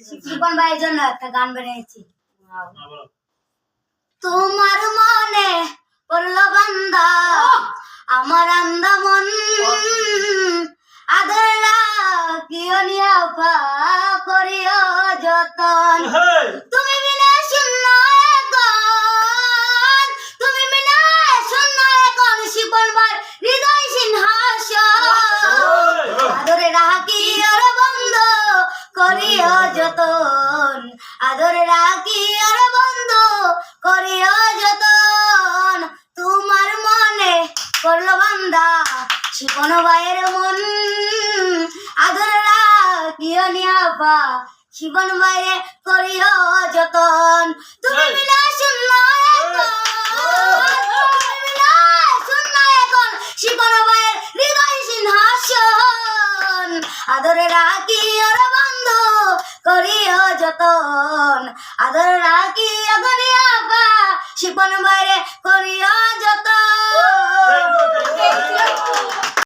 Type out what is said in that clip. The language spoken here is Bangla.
শিপন ভাইয়ের জন্য একটা গান বানিয়েছি। তোমার মনে পড়লো বান্দা আমার আন্দা মন আদর রাখিও নিয়াফা করিও যতন তুমি বিনা শূন্য এখন তুমি বিনা শূন্য এখন শিপন ভাই হৃদয় সিংহাসন আদরে রাখি আর বন্ধ করিও যতন আদরে রাখি আর বন্ধ করিও যতন তোমার মনে করলো বান্দা শিপন ভাইয়ের মন আদর রাখিও নিয়াফা শিপন ভাইয়ে করিও যতন তুমি বিনা শূন্য এখন শিপন ভাইয়ের হৃদয় সিংহাসন আদরে রাখি আর বন্ধ করিও যতন আদর রাখি আগুনিয়া শিপন ভাইরে করিও যতন।